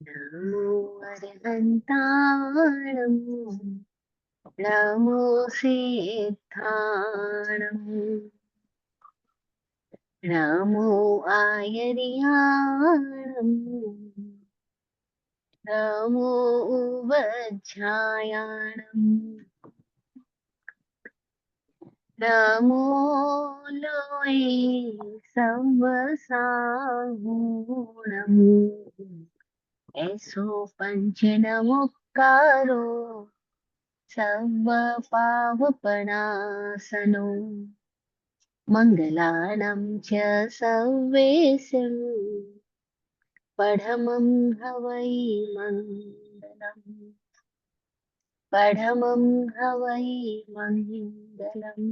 नमो अरिहन्ताणं नमो सिद्धाणं नमो आयर्याणं नमो वज्रायाणं नमो लोये संवसाहुणम् ऐसो पञ्चनमुक्कारो सर्वपावपणासनो मङ्गलानं च सर्वेषां पठमं हवै मङ्गलम् पठमं हवै मङ्गलम्।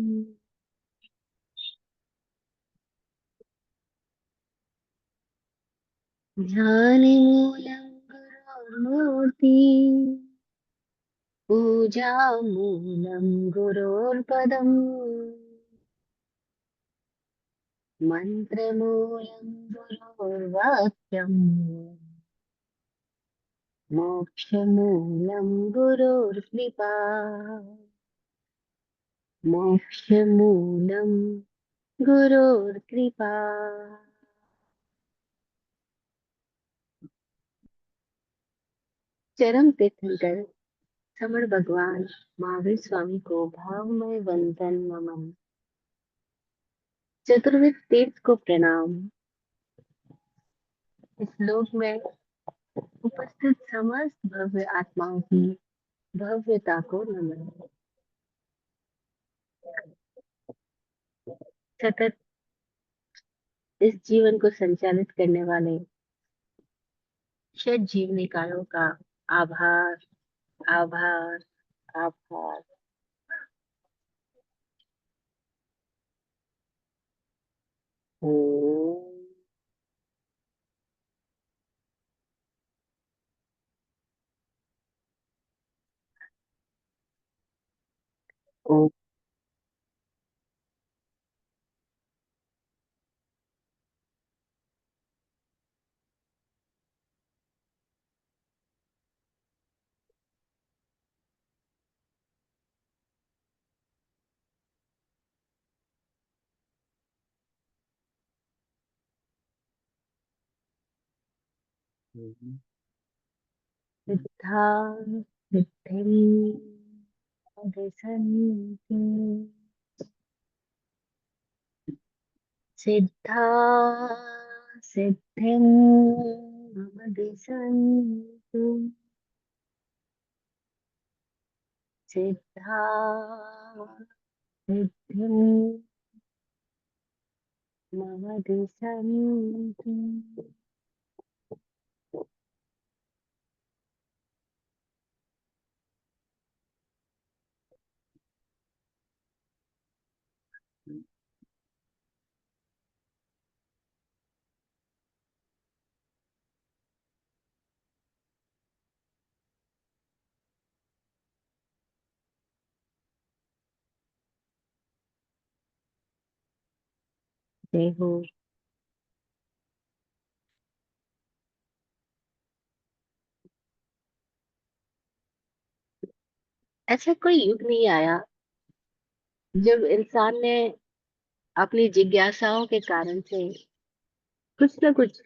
ध्यानमूलं गुरोर्मूर्ति पूजामूलं गुरोर्पदम् मन्त्रमूलं गुरोर्वाक्यम् मोक्षमूलं गुरोर्कृपा मोक्षमूलं गुरोर्कृपा। चरम तीर्थंकर समण भगवान महावीर स्वामी को भावमय वंदन नमन। चतुर्विध तीर्थ को प्रणाम। इस लोक में उपस्थित समस्त भव्य आत्माओं की भव्यता को नमन। सतत इस जीवन को संचालित करने वाले षट जीवनिकायों का आभार आभार आभार। ओम ओम। सिद्धा सिद्धिं दिशन्ति सिद्धा सिद्धिं मम दिशन्तु सिद्धा सिद्धिं मम दिशन्तु। जय हो। ऐसा कोई युग नहीं आया जब इंसान ने अपनी जिज्ञासाओं के कारण से कुछ ना कुछ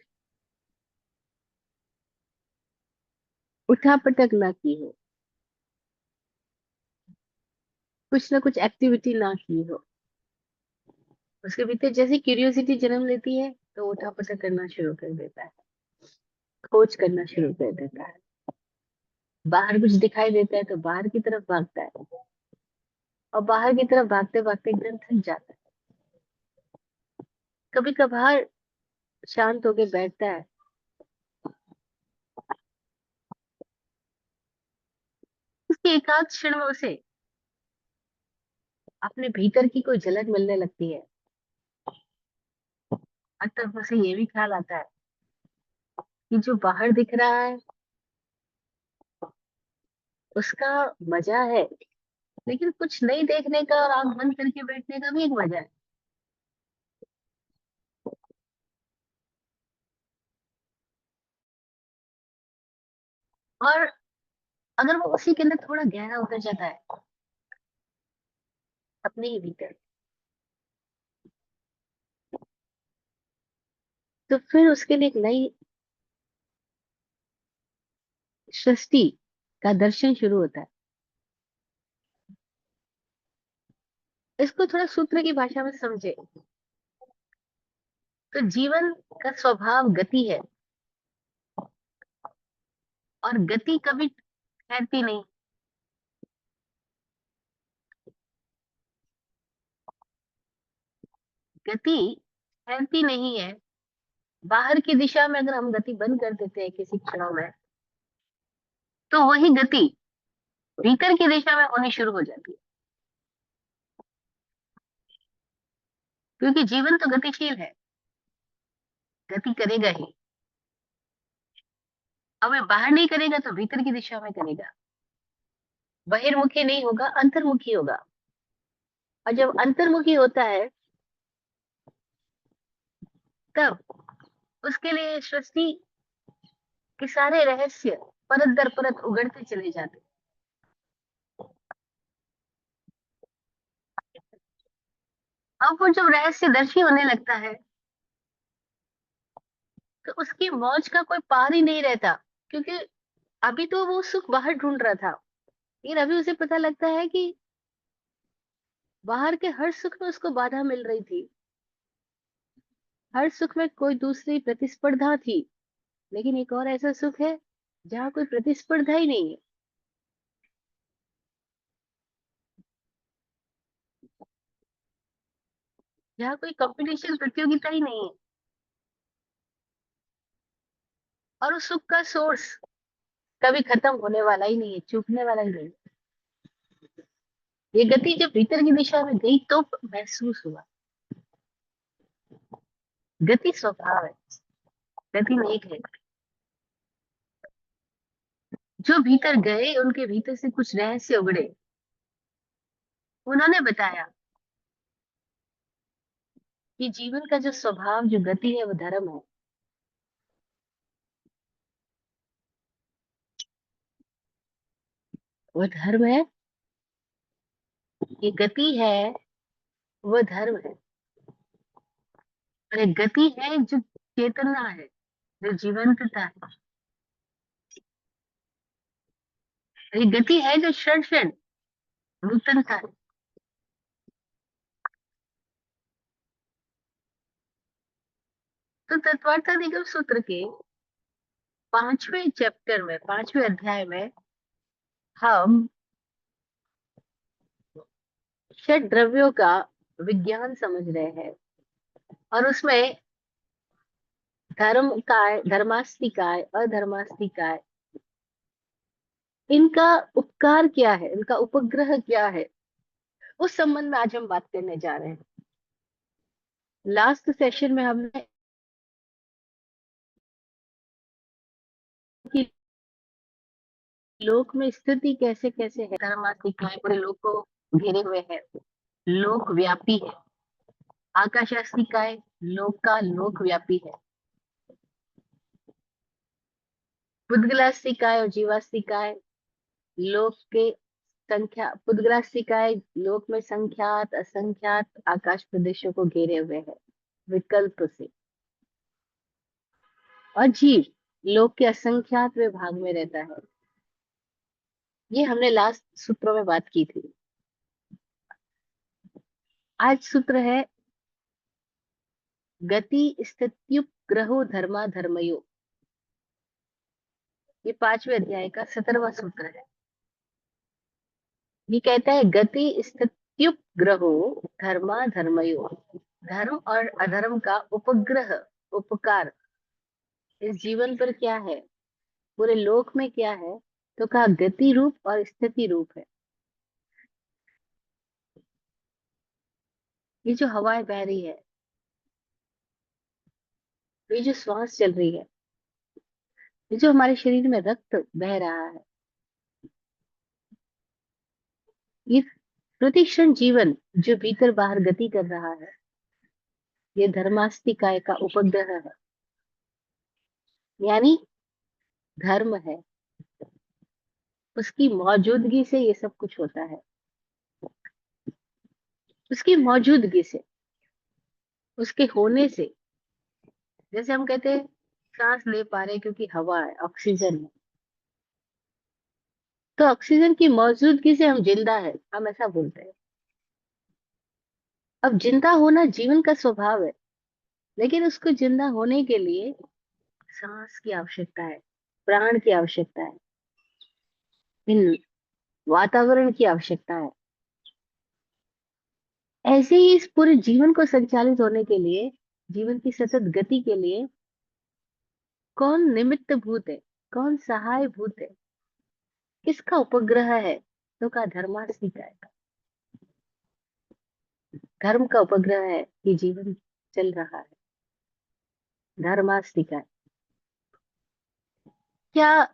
उठापटक ना की हो, कुछ ना कुछ एक्टिविटी ना की हो। उसके भीतर जैसे क्यूरियोसिटी जन्म लेती है तो उठापटक करना शुरू कर देता है, खोज करना शुरू कर देता है। बाहर कुछ दिखाई देता है तो बाहर की तरफ भागता है, और बाहर की तरफ भागते भागते एकदम थक जाता है। कभी कभार शांत होके बैठता है, उसके एकांत क्षण में उसे अपने भीतर की कोई झलक मिलने लगती है, और तब उसे ये भी ख्याल आता है कि जो बाहर दिख रहा है उसका मजा है, लेकिन कुछ नहीं देखने का और आंख बंद करके बैठने का भी एक मजा है। और अगर वो उसी के अंदर थोड़ा गहरा उतर जाता है अपने ही भीतर, तो फिर उसके लिए एक नई सृष्टि का दर्शन शुरू होता है। इसको थोड़ा सूत्र की भाषा में समझे तो जीवन का स्वभाव गति है, और गति कभी ठहरती नहीं। गति ठहरती नहीं है। बाहर की दिशा में अगर हम गति बंद कर देते हैं किसी क्षणों में, तो वही गति भीतर की दिशा में होनी शुरू हो जाती है, क्योंकि जीवन तो गतिशील है, गति करेगा ही। अब ये बाहर नहीं करेगा तो भीतर की दिशा में करेगा, बहिर्मुखी नहीं होगा, अंतर्मुखी होगा। और जब अंतर्मुखी होता है, तब उसके लिए सृष्टि के सारे रहस्य परत दर परत उगड़ते चले जाते हैं। अब वो जब रहस्य दर्शी होने लगता है, तो उसकी मौज का कोई पार ही नहीं रहता, क्योंकि अभी तो वो सुख बाहर ढूंढ रहा था, लेकिन अभी उसे पता लगता है कि बाहर के हर सुख में उसको बाधा मिल रही थी, हर सुख में कोई दूसरी प्रतिस्पर्धा थी। लेकिन एक और ऐसा सुख है जहाँ कोई प्रतिस्पर्धा ही नहीं है, जहाँ कोई कंपटीशन प्रतियोगिता ही नहीं है, और उस सुख का सोर्स कभी खत्म होने वाला ही नहीं है, चूकने वाला ही नहीं है। ये गति जब भीतर की दिशा में गई तो महसूस हुआ। गति स्वभाव है, गति नेक है। जो भीतर गए उनके भीतर से कुछ रहस्य उगड़े। उन्होंने बताया कि जीवन का जो स्वभाव, जो गति है, वो धर्म है। वो धर्म है, ये गति है, वो धर्म है। और एक गति है जो चेतना है, जो जीवंतता है। और ये गति है जो क्षण क्षण नूतनता है। तो तत्वार्था निगम सूत्र के 5वें चैप्टर में, 5वें अध्याय में हम षड द्रव्यों का विज्ञान समझ रहे हैं। और उसमें धर्म काय, धर्मास्तिकाय, अधर्मास्तिकाय, इनका उपकार क्या है, इनका उपग्रह क्या है, उस संबंध में आज हम बात करने जा रहे हैं। लास्ट सेशन में हमने कि लोक में स्थिति कैसे कैसे है, धर्मास्तिकाय पूरे लोक को घेरे हुए है, लोक व्यापी है। आकाशास्तिकाय लोक का लोक व्यापी है। पुद्गलास्तिकाय और जीवास्तिकाय लोक के संख्या, पुद्गलास्तिकाय लोक में संख्यात असंख्यात आकाश प्रदेशों को घेरे हुए है विकल्प से। और जीव लोक के असंख्यात विभाग में रहता है। ये हमने लास्ट सूत्रों में बात की थी। आज सूत्र है गति स्थित्युपग्रहो धर्मा धर्मयो। ये 5वें अध्याय का 17वां सूत्र है। ये कहता है गति स्थित्युपग्रहो धर्मा धर्मयो। धर्म और अधर्म का उपग्रह, उपकार इस जीवन पर क्या है, पूरे लोक में क्या है, तो कहा गति रूप और स्थिति रूप है। ये जो हवाएं बह रही है, ये जो श्वास चल रही है, ये जो हमारे शरीर में रक्त बह रहा है, ये प्रतिक्षण जीवन जो भीतर बाहर गति कर रहा है, ये धर्मास्तिकाय का उपग्रह है, यानी धर्म है। उसकी मौजूदगी से ये सब कुछ होता है। उसकी मौजूदगी से, उसके होने से। जैसे हम कहते हैं सांस ले पा रहे क्योंकि हवा है, ऑक्सीजन है। तो ऑक्सीजन की मौजूदगी से हम जिंदा है, हम ऐसा बोलते हैं। अब जिंदा होना जीवन का स्वभाव है, लेकिन उसको जिंदा होने के लिए सांस की आवश्यकता है, प्राण की आवश्यकता है, इन वातावरण की आवश्यकता है। ऐसे ही इस पूरे जीवन को संचालित होने के लिए, जीवन की सतत गति के लिए कौन निमित्त भूत है, कौन सहाय भूत है, किसका उपग्रह है? तो का धर्मास्तिका है। धर्म का उपग्रह है कि जीवन चल रहा है, धर्मास्तिका है। क्या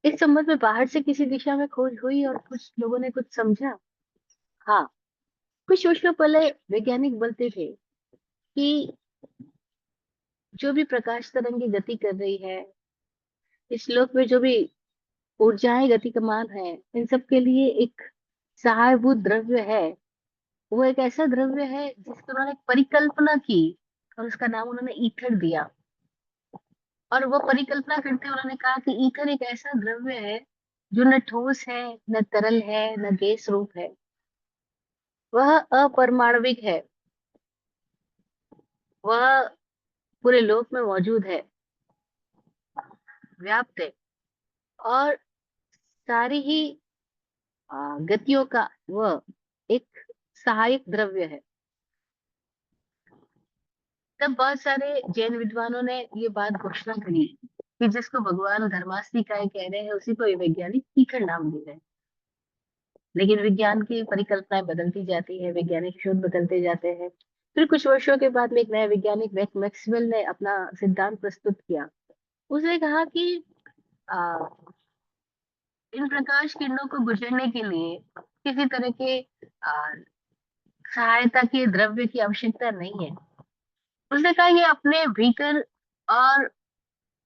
इस संबंध में बाहर से किसी दिशा में खोज हुई और कुछ लोगों ने कुछ समझा? हाँ, कुछ वर्षों पहले वैज्ञानिक बोलते थे कि जो भी प्रकाश तरंगी गति कर रही है, इस लोक में जो भी ऊर्जाएं गतिमान है, इन सब के लिए एक सहायभूत द्रव्य है। वो एक ऐसा द्रव्य है जिसकी उन्होंने परिकल्पना की, और उसका नाम उन्होंने ईथर दिया। और वो परिकल्पना करते हुए उन्होंने कहा कि ईथर एक ऐसा द्रव्य है जो न ठोस है, न तरल है, न गैस रूप है। वह अपरमाणविक है, वह पूरे लोक में मौजूद है, व्याप्त है, और सारी ही गतियों का वह एक सहायक द्रव्य है। तब बहुत सारे जैन विद्वानों ने ये बात घोषणा करी कि जिसको भगवान धर्मास्तिकाय कह रहे हैं उसी को ये वैज्ञानिक ईथर नाम दे रहे हैं। लेकिन विज्ञान की परिकल्पनाएं बदलती जाती है, वैज्ञानिक शोध बदलते जाते हैं। फिर कुछ वर्षों के बाद में एक नया वैज्ञानिक मैक्सवेल ने अपना सिद्धांत प्रस्तुत किया। उसने कहा कि आ, इन प्रकाश किरणों को गुजरने के लिए किसी तरह के सहायता के द्रव्य की आवश्यकता नहीं है। उसने कहा ये अपने भीतर और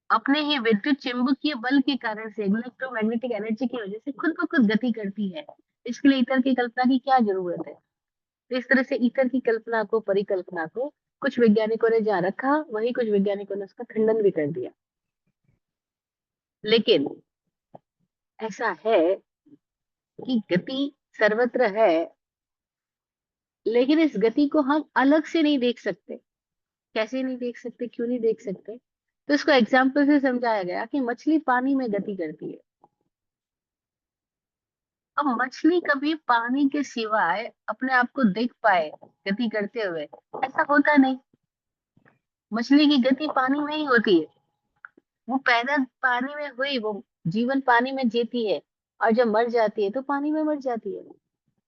अपने ही विद्युत चुंबकीय बल के कारण से, इलेक्ट्रोमैग्नेटिक एनर्जी की वजह से खुद ब खुद गति करती है। इसके लिए ईथर की कल्पना की क्या जरूरत है? तो इस तरह से ईथर की कल्पना को, परिकल्पना को कुछ वैज्ञानिकों ने जहाँ रखा, वही कुछ वैज्ञानिकों ने उसका खंडन भी कर दिया। लेकिन ऐसा है कि गति सर्वत्र है, लेकिन इस गति को हम अलग से नहीं देख सकते। कैसे नहीं देख सकते, क्यों नहीं देख सकते? तो इसको एग्जाम्पल से समझाया गया कि मछली पानी में गति करती है। अब मछली कभी पानी के सिवाय अपने आप को देख पाए गति करते हुए, ऐसा होता नहीं। मछली की गति पानी में ही होती है। वो पैदा पानी में हुई, वो जीवन पानी में जीती है, और जब मर जाती है तो पानी में मर जाती है।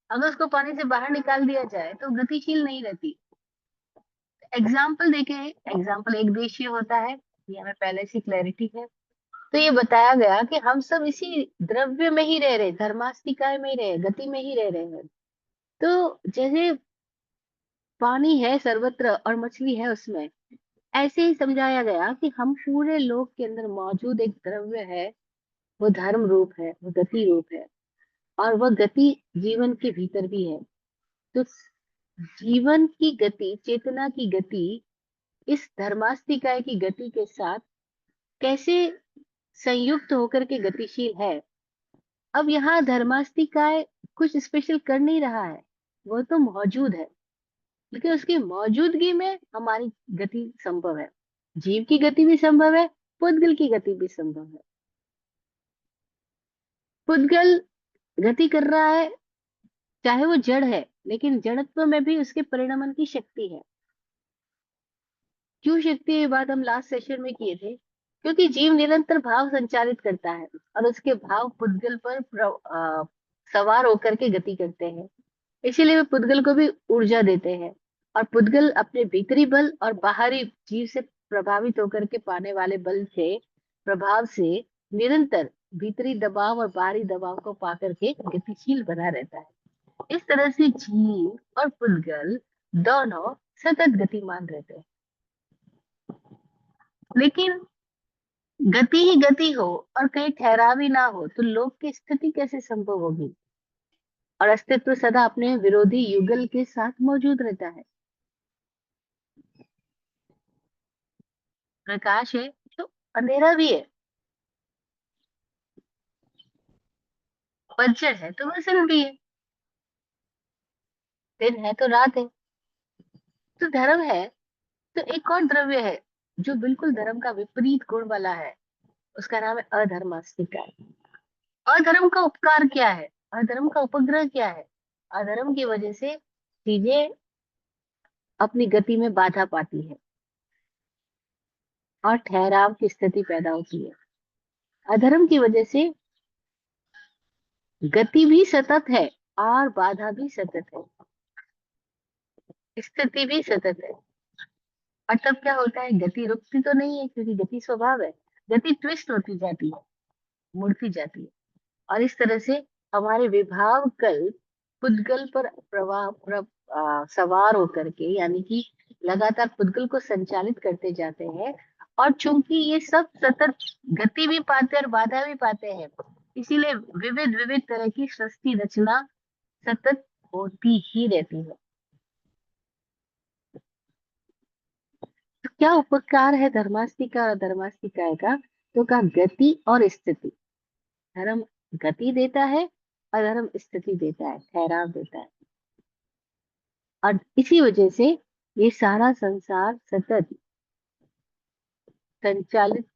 अगर उसको पानी से बाहर निकाल दिया जाए तो गतिशील नहीं रहती। एग्जाम्पल देखे, एग्जाम्पल एक देशीय होता है, ये हमें पहले से क्लैरिटी है। तो ये बताया गया कि हम सब इसी द्रव्य में ही रह रहे, धर्मास्तिकाय में ही रहे, गति में ही रह रहे हैं। तो जैसे पानी है सर्वत्र और मछली है उसमें, ऐसे ही समझाया गया कि हम पूरे लोक के अंदर मौजूद एक द्रव्य है। वो धर्म रूप है, वो गति रूप है, और वह गति जीवन के भीतर भी है। तो जीवन की गति, चेतना की गति इस धर्मास्तिकाय की गति के साथ कैसे संयुक्त होकर के गतिशील है। अब यहाँ धर्मास्तिकाय कुछ स्पेशल कर नहीं रहा है, वो तो मौजूद है, लेकिन उसकी मौजूदगी में हमारी गति संभव है। जीव की गति भी संभव है, पुद्गल की गति भी संभव है। पुद्गल गति कर रहा है, चाहे वो जड़ है, लेकिन जड़त्व में भी उसके परिणमन की शक्ति है। क्यों शक्ति है, ये बात हम लास्ट सेशन में किए थे। क्योंकि जीव निरंतर भाव संचालित करता है, और उसके भाव पुद्गल पर सवार होकर के गति करते हैं। इसीलिए वे पुद्गल को भी ऊर्जा देते हैं। और पुद्गल अपने भीतरी बल और बाहरी जीव से प्रभावित होकर के पाने वाले बल से, प्रभाव से निरंतर भीतरी दबाव और बाहरी दबाव को पा करके गतिशील बना रहता है। इस तरह से जीव और पुद्गल दोनों सतत गतिमान रहते हैं। लेकिन गति ही गति हो और कहीं ठहराव ही ना हो तो लोक की स्थिति कैसे संभव होगी। और अस्तित्व सदा अपने विरोधी युगल के साथ मौजूद रहता है। प्रकाश है तो अंधेरा भी है, पतझड़ है तो वसंत भी है, दिन है तो रात है। तो धर्म है तो एक और द्रव्य है जो बिल्कुल धर्म का विपरीत गुण वाला है, उसका नाम है अधर्मास्तिका। अधर्म का उपकार क्या है, अधर्म का उपग्रह क्या है। अधर्म की वजह से चीजें अपनी गति में बाधा पाती है और ठहराव की स्थिति पैदा होती है। अधर्म की वजह से गति भी सतत है और बाधा भी सतत है, स्थिति भी सतत है। और तब क्या होता है, गति रुकती तो नहीं है क्योंकि गति स्वभाव है, गति ट्विस्ट होती जाती है, मुड़ती जाती है। और इस तरह से हमारे विभाव कल पुद्गल पर सवार होकर के, यानी कि लगातार पुद्गल को संचालित करते जाते हैं। और चूंकि ये सब सतत गति भी पाते हैं और बाधा भी पाते हैं, इसीलिए विविध विविध तरह की सृष्टि रचना सतत होती ही रहती है। तो क्या उपकार है धर्मास्तिका और धर्मास्तिकाय का, तो कहा गति और स्थिति। धर्म गति देता है और धर्म स्थिति देता है, ठहराव देता है। और इसी वजह से ये सारा संसार सतत संचालित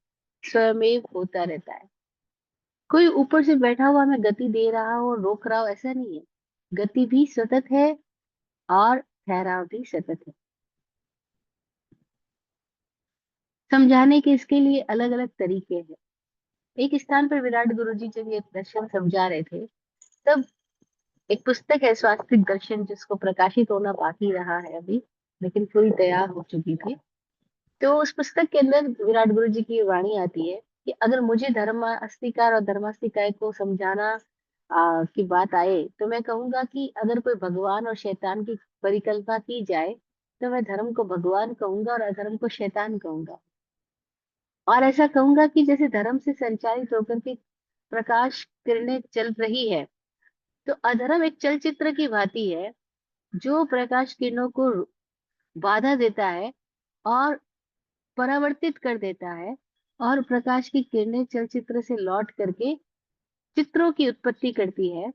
स्वयमेव होता रहता है। कोई ऊपर से बैठा हुआ हमें गति दे रहा हो और रोक रहा हो, ऐसा नहीं है। गति भी सतत है और ठहराव भी सतत है। समझाने के इसके लिए अलग अलग तरीके हैं। एक स्थान पर विराट गुरु जी जब ये दर्शन समझा रहे थे, तब एक पुस्तक है स्वास्तिक दर्शन, जिसको प्रकाशित होना बाकी रहा है अभी, लेकिन पूरी तैयार हो चुकी थी। तो उस पुस्तक के अंदर विराट गुरु जी की वाणी आती है कि अगर मुझे धर्म अस्तिकार और धर्मास्तिकाय को समझाना की बात आए, तो मैं कहूंगा कि अगर कोई भगवान और शैतान की परिकल्पना की जाए, तो मैं धर्म को भगवान कहूंगा और अधर्म को शैतान कहूंगा। और ऐसा कहूंगा कि जैसे धर्म से संचालित होकर के प्रकाश किरणें चल रही है, तो अधर्म एक चलचित्र की भांति है जो प्रकाश किरणों को बाधा देता है और परावर्तित कर देता है। और प्रकाश की किरणें चलचित्र से लौट करके चित्रों की उत्पत्ति करती है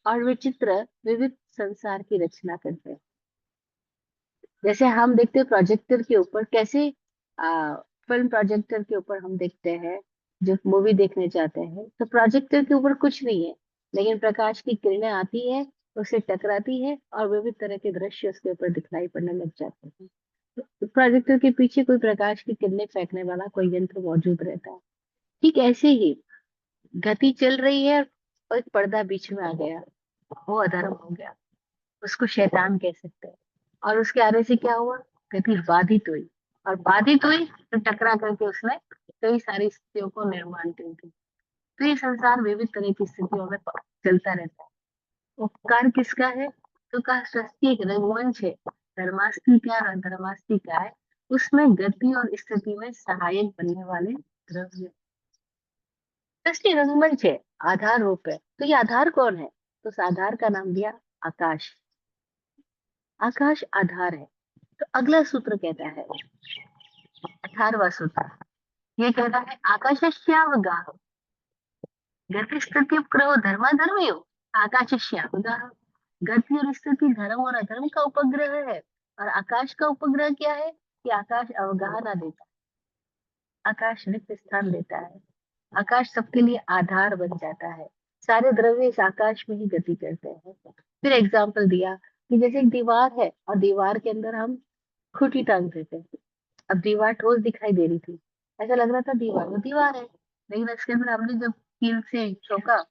और वे चित्र विविध संसार की रचना करते हैं। जैसे हम देखते हैं प्रोजेक्टर के ऊपर कैसे फिल्म प्रोजेक्टर के ऊपर हम देखते हैं, जब मूवी देखने जाते हैं तो प्रोजेक्टर के ऊपर कुछ नहीं है, लेकिन प्रकाश की किरणें आती है, उससे टकराती है और विविध तरह के दृश्य उसके ऊपर दिखलाई पड़ने लग जाते हैं। तो प्रोजेक्टर के पीछे कोई प्रकाश की किरणें फेंकने वाला कोई यंत्र मौजूद रहता है। ठीक ऐसे ही गति चल रही है और एक पर्दा बीच में आ गया, वो अधर्म हो गया, उसको शैतान कह सकते हैं। और उसके आने से क्या हुआ, गति बाधित हुई, और बाधित हुई तो टकरा करके उसने कई सारी स्थितियों को निर्माण कर दी। तो ये संसार विविध तरह की स्थितियों में चलता रहता है। उपकार किसका है, तो कहा सृष्टि एक रंगमंच है, धर्मास्तिका और धर्मास्तिका है, उसमें गति और स्थिति में सहायक बनने वाले द्रव्य। सृष्टि रंगमंच है, आधार रूप है। तो ये आधार कौन है, तो उस आधार का नाम दिया आकाश। आकाश आधार है। तो अगला सूत्र कहता है, 18वां सूत्र, ये कहता है आकाशस्यावगाह गति स्थिति उपग्रह धर्माधर्मयो आकाशस्यावगाह। गति और स्थिति धर्म और अधर्म का उपग्रह है। और आकाश का उपग्रह क्या है, कि आकाश अवगाह ना देता, आकाश रिक्त स्थान देता है, आकाश सबके लिए आधार बन जाता है। सारे द्रव्य इस आकाश में ही गति करते हैं। फिर एग्जाम्पल दिया कि जैसे एक दीवार है और दीवार के अंदर हम खूंटी टांग देते हैं। अब दीवार ठोस दिखाई दे रही थी, ऐसा लग रहा था दीवार वो दीवार है, लेकिन इसके अंदर हमने जब कील से ठोका,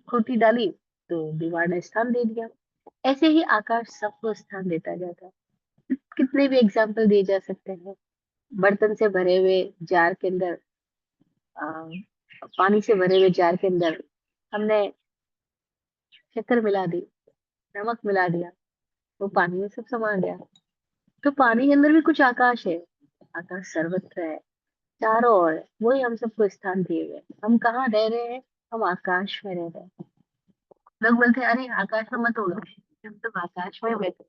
खूंटी डाली, तो दीवार ने स्थान दे दिया। ऐसे ही आकाश सबको स्थान देता जाता है। कितने भी एग्जाम्पल दिए जा सकते हैं। बर्तन से भरे हुए जार के अंदर, आ, पानी से भरे हुए जार के अंदर हमने शक्कर मिला दी, नमक मिला दिया, वो पानी में सब समा गया। तो पानी के अंदर भी कुछ आकाश है, आकाश सर्वत्र है। चारों ओर है, वही हम सबको स्थान दिए हुए हैं। हम कहाँ रह रहे हैं? हम आकाश में रह रहे हैं। लोग बोलते हैं अरे आकाश में मत उड़ो, हम तो आकाश में बैठे,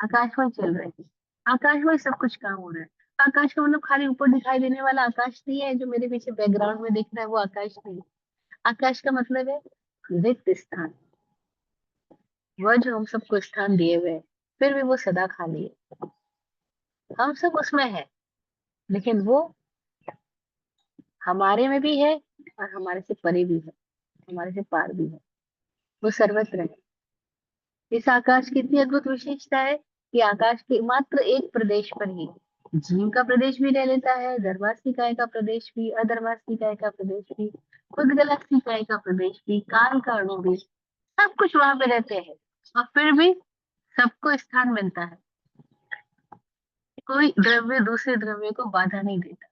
आकाश में चल रहे हैं, आकाश में सब कुछ काम हो रहा है। आकाश का मतलब खाली ऊपर दिखाई देने वाला आकाश नहीं है, जो मेरे पीछे बैकग्राउंड में दिख रहा है वो आकाश नहीं है। आकाश का मतलब है रिक्त स्थान, वह जो हम सबको स्थान दिए हुए हैं, फिर भी वो सदा खाली है। हम सब उसमें है, लेकिन वो हमारे में भी है और हमारे से परे भी है, हमारे से पार भी है। वो सर्वत्र है। इस आकाश की इतनी अद्भुत विशेषता है कि आकाश के मात्र एक प्रदेश पर ही जीव का प्रदेश भी रह लेता है, धर्मास्थी काय का प्रदेश भी, अधर्मास्थी काय का प्रदेश भी, उद्गलस्थी काय का प्रदेश भी, काल का अणु भी, सब कुछ वहां पे रहते हैं। और फिर भी सबको स्थान मिलता है। कोई द्रव्य दूसरे द्रव्य को बाधा नहीं देता,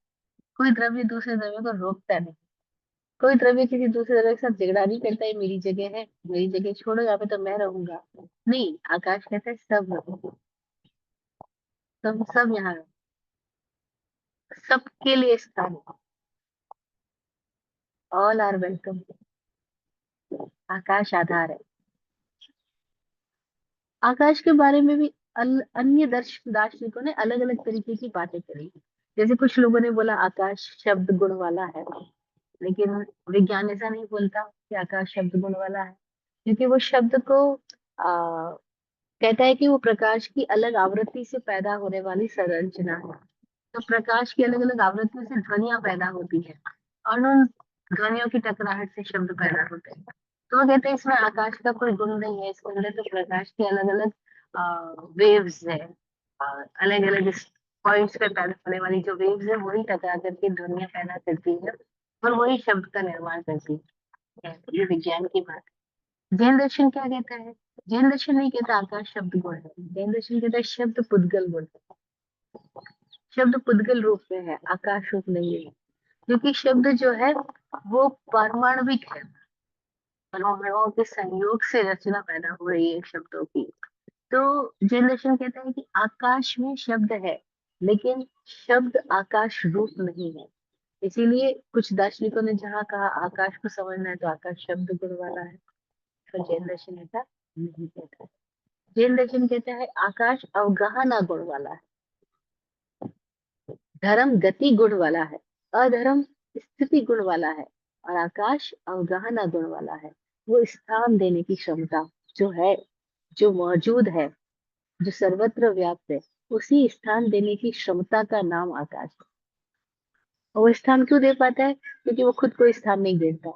कोई द्रव्य दूसरे द्रव्य को रोकता नहीं, कोई द्रव्य किसी दूसरे द्रव्य के साथ झगड़ा नहीं करता है मेरी जगह है, मेरी जगह छोड़ो, यहाँ पे तो मैं रहूंगा। नहीं, आकाश कहता है सब रहो, तुम सब यहाँ रहो, सबके लिए स्थान, ऑल आर वेलकम। आकाश आधार है। आकाश के बारे में भी अन्य दार्शनिकों ने अलग अलग तरीके की बातें करी। जैसे कुछ लोगों ने बोला आकाश शब्द गुण वाला है, लेकिन विज्ञान ऐसा नहीं बोलता कि आकाश शब्द गुण वाला है, क्योंकि वो शब्द को कहता है कि वो प्रकाश की अलग आवृत्ति से पैदा होने वाली संरचना है। तो प्रकाश की अलग अलग आवृत्तियों से ध्वनियां पैदा होती है, और उन ध्वनियों की टकराहट से शब्द पैदा होते हैं। तो वो कहते हैं इसमें आकाश का कोई गुण नहीं है, इसके अंदर तो प्रकाश की अलग अलग वेव्स है, अलग अलग पॉइंट्स पे पैदा होने वाली जो वेव्स है वही टकरा करके ध्वनियां पैदा करती है, और वही शब्द का निर्माण करती है। ये विज्ञान की बात है। जैन दर्शन क्या कहता है? जैन दर्शन नहीं कहता आकाश शब्द गुण है, जैन दर्शन कहता है शब्द पुद्गल गुण है। शब्द पुद्गल रूप में है, आकाश रूप नहीं है, क्योंकि शब्द जो है वो पारमाणविक है, परमाणुओं के संयोग से रचना पैदा हो रही है शब्दों की। तो जैन दर्शन कहता है कि आकाश में शब्द है, लेकिन शब्द आकाश रूप नहीं है। इसीलिए कुछ दार्शनिकों ने जहाँ कहा आकाश को समझना है तो आकाश शब्द गुण वाला है, तो जैन दर्शन ऐसा नहीं कहता है। जैन दर्शन कहता है आकाश अवगाहना गुण वाला है, धर्म गति गुण वाला है, अधर्म स्थिति गुण वाला है, और आकाश अवगाहना गुण वाला है। वो स्थान देने की क्षमता जो है, जो मौजूद है, जो सर्वत्र व्याप्त है, उसी स्थान देने की क्षमता का नाम आकाश है। और वो स्थान क्यों दे पाता है? क्योंकि वो खुद को स्थान नहीं देता।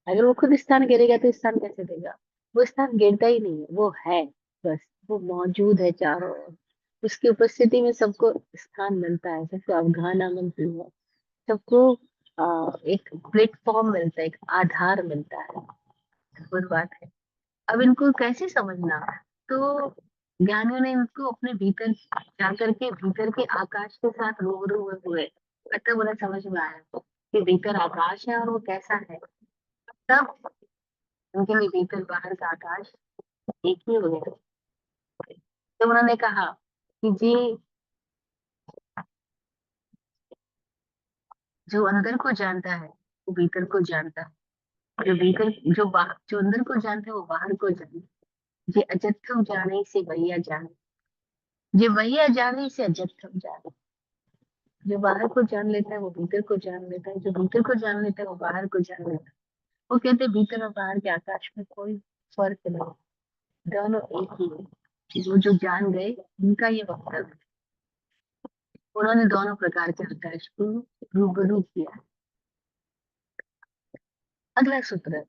अगर वो खुद स्थान गिरेगा तो स्थान कैसे देगा? वो स्थान गिरता ही नहीं है, वो है, बस वो मौजूद है चारों ओर। उसकी उपस्थिति में सबको स्थान मिलता है, सबको अवगाहना मिलती है, सबको एक प्लेटफॉर्म मिलता है, एक आधार मिलता है। वो बात है। अब इनको कैसे समझना? तो ज्ञानियों ने इनको अपने भीतर जाकर के भीतर के आकाश के साथ रूबरू हुए, तब उन्हें समझ में आया कि भीतर आकाश है और वो कैसा है। तब उनके लिए भीतर बाहर का आकाश एक ही हो गया। तो उन्होंने कहा कि जी, जो अंदर को जानता है वो भीतर को जानता है, जो भीतर जो अंदर को जानता है वो बाहर को जानता है। जे अजत्थम जाने से भैया जाने, जे भैया जाने से अजत्थम जाने। जो बाहर को जान लेता है वो भीतर को जान लेता है, जो भीतर को जान लेता है वो बाहर को जान लेता है। वो कहते हैं भीतर और बाहर के आकाश में कोई फर्क नहीं, दोनों एक ही है। वो जो जान गए उनका ये वक्तव्य है। उन्होंने दोनों प्रकार के आकाश को रूबरू किया। अगला सूत्र,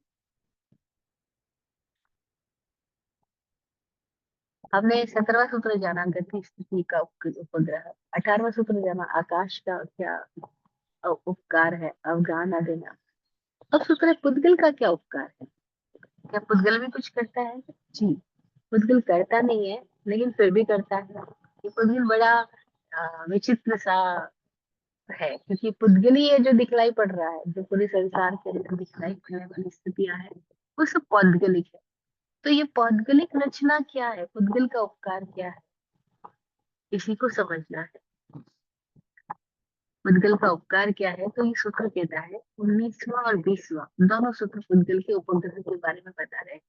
हमने 17वां सूत्र जाना गति स्थिति का उपग्रह, 18वां सूत्र जाना आकाश का क्या उपकार है, अवगाहना देना। अब सूत्र है पुद्गल का क्या उपकार है? क्या पुद्गल भी कुछ करता है? जी, पुद्गल करता नहीं है, लेकिन फिर भी करता है। ये पुद्गल बड़ा विचित्र सा है, क्योंकि पुद्गल ही है जो दिखलाई पड़ रहा है, जो पूरे संसार के अंदर दिखलाई पड़ने वाली स्थितियां हैं, वो सब पौद्गलिक है। तो ये पौद्गलिक रचना क्या है, पुद्गल का उपकार क्या है, इसी को समझना है। पुद्गल का उपकार क्या है, तो ये सूत्र कहता है 19वां और 20वां दोनों सूत्र पुद्गल के उपग्रह के बारे में बता रहे हैं।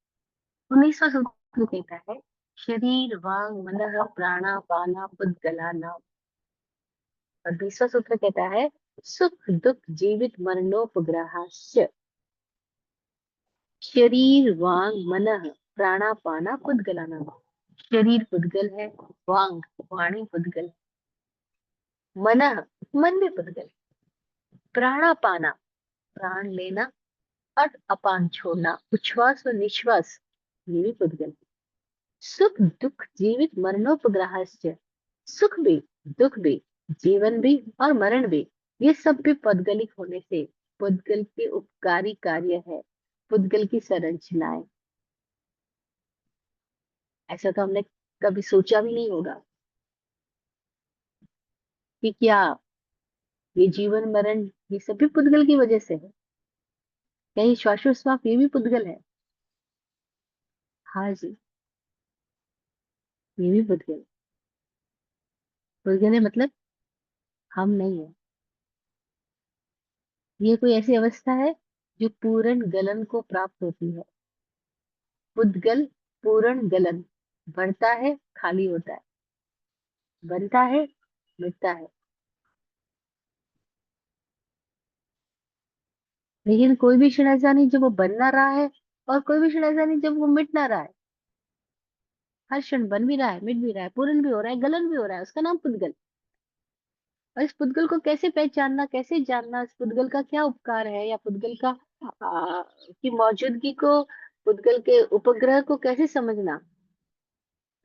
19वां सूत्र कहता है शरीर वांग मनः प्राणा पाना पुद्गला नाम। और 20वां सूत्र कहता है सुख दुख जीवित मरणोपग्रहाश्च। शरीर वांग मनः प्राणापाना पुद्गला नाम। शरीर पुद्गल है, वांग वाणी पुद्गल, मनः मन भी पुद्गल, प्राणापाना प्राण लेना और अपान छोड़ना, उच्छ्वास व निश्वास ये भी पुद्गल। सुख दुख जीवित मरणोपग्रहाश्च। सुख भी, दुख भी, जीवन भी और मरण भी, ये सब भी पुद्गलिक होने से पुद्गल के उपकारी कार्य है, पुद्गल की संरचनाएं। ऐसा तो हमने कभी सोचा भी नहीं होगा कि क्या ये जीवन मरण ये सब भी पुद्गल की वजह से है। क्या ये श्वासोच्छ्वास ये भी पुद्गल है? हाँ जी, ये भी पुद्गल। पुद्गल है मतलब हम नहीं है। ये कोई ऐसी अवस्था है जो पूर्ण गलन को प्राप्त होती है। पुद्गल पूर्ण गलन, बढ़ता है खाली होता है, बनता है मिटता है। लेकिन कोई भी क्षण ऐसा नहीं जब वो बन ना रहा है, और कोई भी क्षण ऐसा नहीं जब वो मिट ना रहा है। हर क्षण बन भी रहा है, मिट भी रहा है, पूर्ण भी हो रहा है, गलन भी हो रहा है, उसका नाम पुद्गल। और इस पुद्गल को कैसे पहचानना, कैसे जानना, इस पुद्गल का क्या उपकार है, या पुद्गल का की मौजूदगी को, पुद्गल के उपग्रह को कैसे समझना।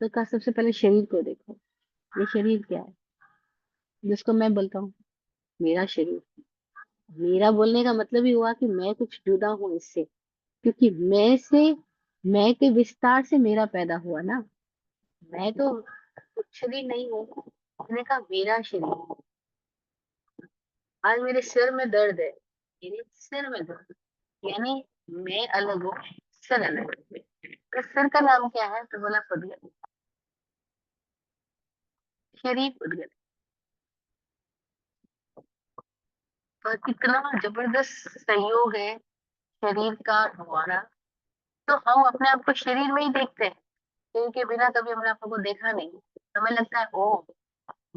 तो का सबसे पहले शरीर को देखो। ये शरीर क्या है, जिसको मैं बोलता हूँ मेरा शरीर। मेरा बोलने का मतलब ही हुआ कि मैं कुछ जुदा हूं इससे, क्योंकि मैं से, मैं के विस्तार से मेरा पैदा हुआ ना। मैं तो कुछ भी नहीं हूँ। मैंने कहा मेरा शरीर। आज मेरे सिर में दर्द है, मेरे सिर में दर्द, यानी मैं अलग हूँ, सिर अलग है। तो सिर का नाम क्या है, तो बोला पुद्गल। शरीर पुद्गल। और कितना जबरदस्त संयोग है शरीर का हमारा। तो हम अपने आप को शरीर में ही देखते हैं, इनके बिना कभी हमने अपने को देखा नहीं। हमें लगता है ओ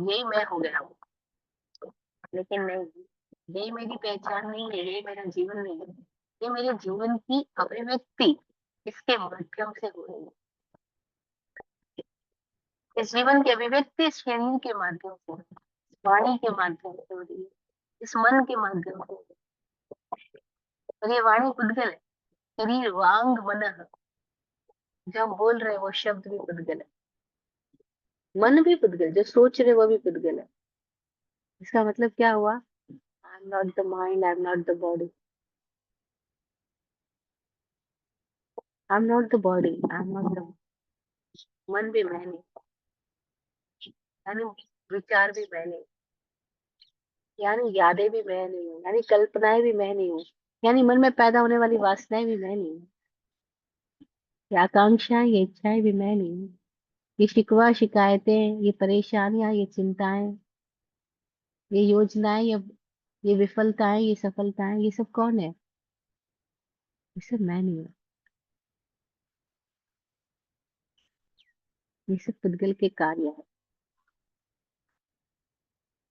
यही मैं हो गया हूँ, लेकिन नहीं, ये मेरी पहचान नहीं है, ये मेरा जीवन नहीं है। ये मेरे जीवन की अभिव्यक्ति इसके माध्यम से हो रही है। इस जीवन की अभिव्यक्ति इस शरीर के माध्यम से हो रही है, इस वाणी के माध्यम से हो रही है, इस मन के माध्यम से हो रही है। और ये वाणी पुद्गल है। शरीर वांग मनः, जो हम बोल रहे हैं वो शब्द भी पुद्गल है। मन भी पुद्गल, जो सोच रहे वो भी पुद्गल है। इसका मतलब क्या हुआ, आई am not the mind, I am not the body, I am not the body, I am not the, मन भी मैं नहीं, यानी विचार भी मैं नहीं, यानी यादें भी मैं नहीं हूँ, यानी कल्पनाएं भी मैं नहीं हूँ, यानी मन में पैदा होने वाली वासनाएं भी मैं नहीं हूँ, ये आकांक्षाएं ये इच्छाएं भी मैं नहीं हूँ, ये शिकवा शिकायतें ये परेशानियां ये चिंताएं ये योजनाएं ये विफलताएं ये सफलताएं, ये सब कौन है, ये सब मैं नहीं हूँ। ये सब पुद्गल के कार्य है।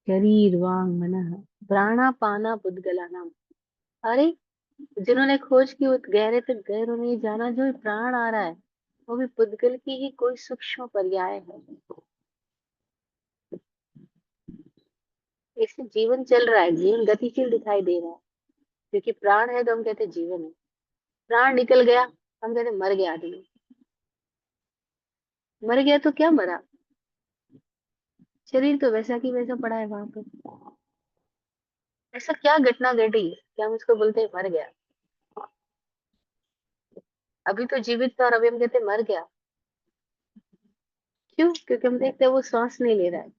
शरीर वांग मनः प्राणापाना पुद्गला नाम। अरे जिन्होंने खोज की वो गहरे तक गए, उन्होंने ये जाना जो ये प्राण आ रहा है वो भी पुद्गल की ही कोई सूक्ष्म पर्याय है। इससे जीवन चल रहा है, जीवन गतिशील दिखाई दे रहा है, क्योंकि प्राण है तो हम कहते हैं जीवन है। प्राण निकल गया हम कहते हैं मर गया आदमी। मर गया तो क्या मरा, शरीर तो वैसा की वैसा पड़ा है वहां पर। ऐसा क्या घटना घटी कि हम इसको बोलते हैं मर गया। अभी तो जीवित था और अभी हम कहते हैं मर गया। क्यों, क्योंकि हम देखते हैं वो सांस नहीं ले रहा है।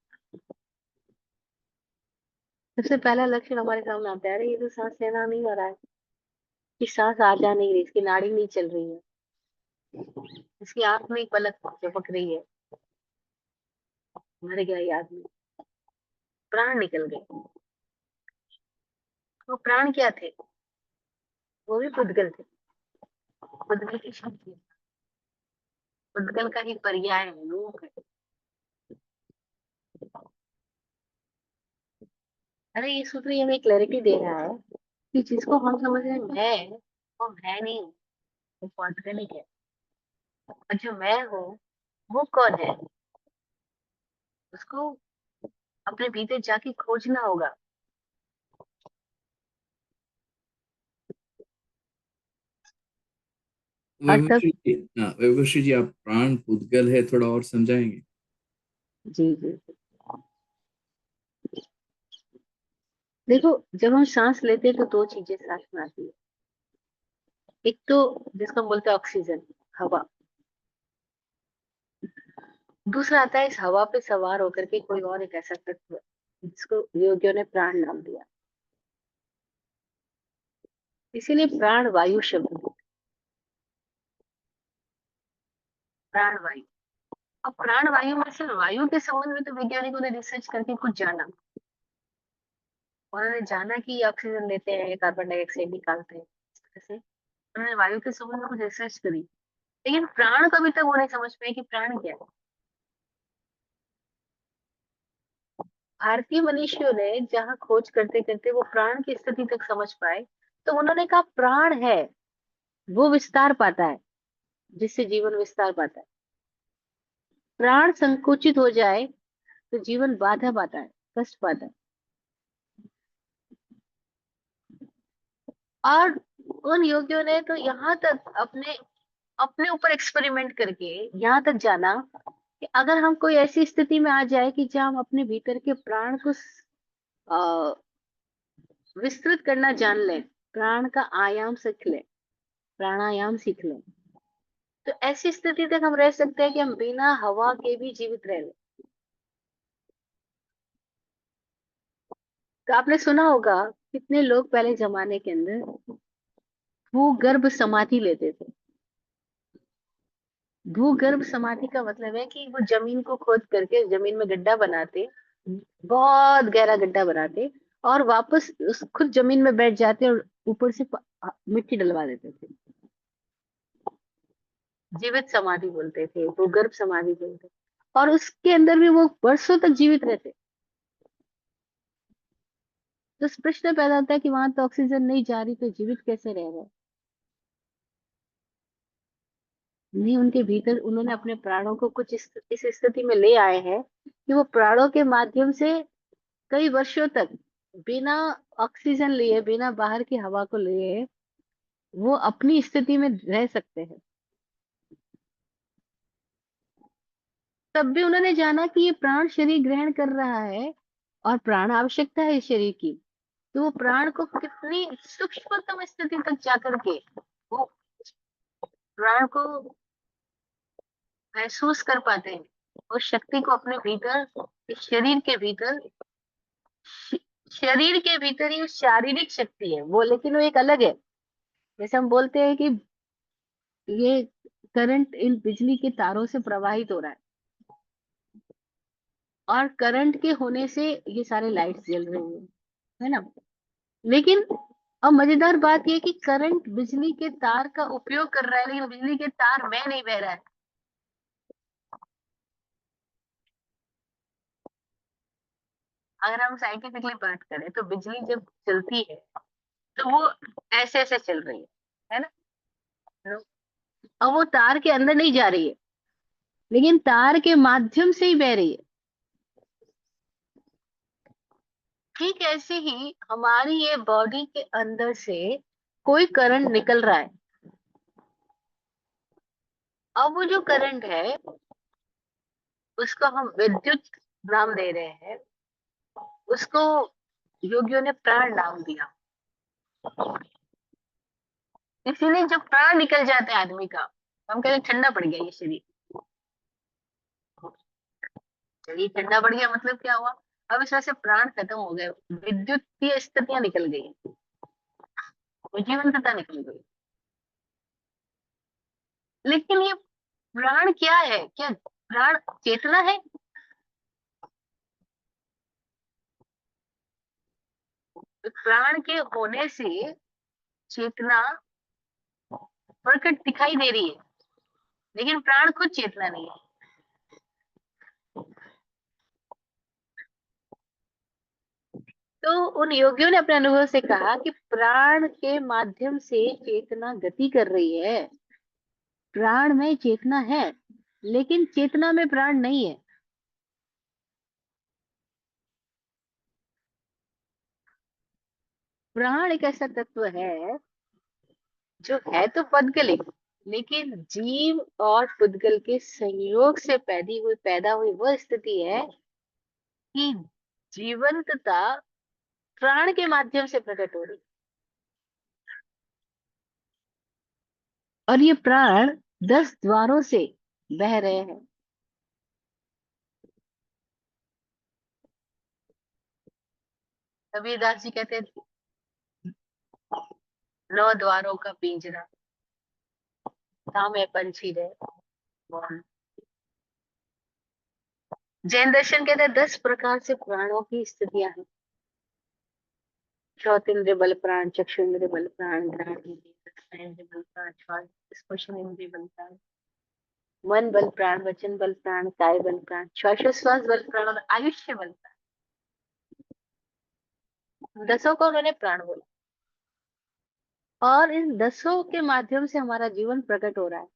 सबसे पहला लक्षण हमारे सामने आता है, अरे ये तो सांस लेना नहीं हो रहा है, कि सांस आ जा नहीं रही, इसकी नाड़ी नहीं चल रही है, इसकी आंख में एक पलक झपक रही है, मर गया ये आदमी, प्राण निकल गए। वो प्राण क्या थे? वो भी पुद्गल थे। पुद्गल की शक्ति, पुद्गल का ही पर्याय है, रूप है। अरे ये सूत्र ये हमें क्लैरिटी दे रहा है कि जिसको हम समझ रहे हैं मैं, वो है नहीं, वो पॉडकास्ट है। और जो मैं हूँ वो कौन है? उसको अपने भीतर जाके खोजना होगा। और तब, वैभवश्री जी, हाँ वैभवश्री जी, आप प्राण पुद्गल है थोड़ा और समझाएंगे? जी जी, देखो, जब हम सांस लेते हैं तो दो चीजें सांस में आती है। एक तो जिसको हम बोलते हैं ऑक्सीजन, हवा। दूसरा आता है इस हवा पे सवार होकर के कोई और एक ऐसा तत्व जिसको योगियों ने प्राण नाम दिया। इसीलिए प्राण वायु शब्द दिया, प्राण वायु। अब प्राण वायु में से वायु के संबंध में तो वैज्ञानिकों ने रिसर्च करके कुछ जाना। उन्होंने जाना कि ऑक्सीजन लेते हैं, कार्बन डाइऑक्साइड निकालते हैं, ऐसे उन्होंने वायु के संबंध में कुछ रिसर्च करी। लेकिन प्राण को अभी तक वो नहीं समझ पाए कि प्राण क्या है। भारतीय मनुष्यों ने जहाँ खोज करते करते वो प्राण की स्थिति तक समझ पाए, तो उन्होंने कहा प्राण है वो विस्तार पाता है, जिससे जीवन विस्तार पाता है। प्राण संकुचित हो जाए तो जीवन बाधा पाता है, कष्ट पाता है। और उन योगियों ने तो यहाँ तक अपने अपने ऊपर एक्सपेरिमेंट करके यहाँ तक जाना कि अगर हम कोई ऐसी स्थिति में आ जाए कि जहाँ हम अपने भीतर के प्राण को विस्तृत करना जान लें, प्राण का आयाम सीख लें, प्राणायाम सीख लें, तो ऐसी स्थिति तक हम रह सकते हैं कि हम बिना हवा के भी जीवित रह लें। तो आपने सुना होगा कितने लोग पहले जमाने के अंदर भूगर्भ समाधि लेते थे। भूगर्भ समाधि का मतलब है कि वो जमीन को खोद करके जमीन में गड्ढा बनाते, बहुत गहरा गड्ढा बनाते, और वापस उस खुद जमीन में बैठ जाते और ऊपर से मिट्टी डलवा देते थे। जीवित समाधि बोलते थे, भूगर्भ समाधि बोलते। और उसके अंदर भी वो वर्षों तक जीवित रहते। तो इस प्रश्न पैदा होता है कि वहां तो ऑक्सीजन नहीं जा रही, तो जीवित कैसे रह रहे? नहीं, उनके भीतर उन्होंने अपने प्राणों को कुछ इस स्थिति में ले आए हैं कि वो प्राणों के माध्यम से कई वर्षों तक बिना ऑक्सीजन लिए, बिना बाहर की हवा को लिए, वो अपनी स्थिति में रह सकते हैं। तब भी उन्होंने जाना कि ये प्राण शरीर ग्रहण कर रहा है और प्राण आवश्यकता है इस शरीर की। तो वो प्राण को कितनी सूक्ष्मतम स्थिति तक जाकर के वो प्राण को महसूस कर पाते हैं, उस शक्ति को अपने भीतर, इस शरीर के भीतर, श- शरीर के भीतर ही शारीरिक शक्ति है वो, लेकिन वो एक अलग है। जैसे हम बोलते हैं कि ये करंट इन बिजली के तारों से प्रवाहित हो रहा है, और करंट के होने से ये सारे लाइट्स जल रही है ना। लेकिन अब मजेदार बात ये कि करंट बिजली के तार का उपयोग कर रहा है, लेकिन बिजली के तार में नहीं बह रहा है। अगर हम साइंटिफिकली बात करें तो बिजली जब चलती है तो वो ऐसे ऐसे चल रही है ना। अब वो तार के अंदर नहीं जा रही है, लेकिन तार के माध्यम से ही बह रही है। ठीक ऐसे ही हमारी ये बॉडी के अंदर से कोई करंट निकल रहा है। अब वो जो करंट है उसको हम विद्युत नाम दे रहे हैं, उसको योगियों ने प्राण नाम दिया। इसीलिए जब प्राण निकल जाता है आदमी का, तो हम कहते हैं ठंडा पड़ गया ये शरीर। शरीर ठंडा पड़ गया मतलब क्या हुआ? अब इसमें से प्राण खत्म हो गए, विद्युतीय स्थितियां निकल गई, वो जीवंतता निकल गई। लेकिन ये प्राण क्या है? क्या प्राण चेतना है? प्राण के होने से चेतना प्रकट दिखाई दे रही है, लेकिन प्राण खुद चेतना नहीं है। तो उन योगियों ने अपने अनुभव से कहा कि प्राण के माध्यम से चेतना गति कर रही है। प्राण में चेतना है, लेकिन चेतना में प्राण नहीं है। प्राण एक ऐसा तत्व है जो है तो पदगलिक, लेकिन जीव और पुद्गल के संयोग से पैदा हुई वह स्थिति है कि जीवंतता प्राण के माध्यम से प्रकट हो रही। और ये प्राण 10 द्वारों से बह रहे हैं। कबीरदास जी कहते हैं, 9 द्वारों का पिंजरा, तामे पंछी रहे मौन। जैन दर्शन कहते हैं 10 प्रकार से प्राणों की स्थितियां हैं। श्रोतेंद्रिय बल प्राण, चक्षुंद्रिय बल प्राण, घ्राण इंद्रिय बल प्राण, श्वास स्पर्श इंद्रिय बल प्राण, मन बल प्राण, वचन बल प्राण, काय बल प्राण, श्वासोश्वास बल प्राण और आयुष्य बल प्राण। 10 को उन्होंने प्राण बोला। और इन 10 के माध्यम से हमारा जीवन प्रकट हो रहा है,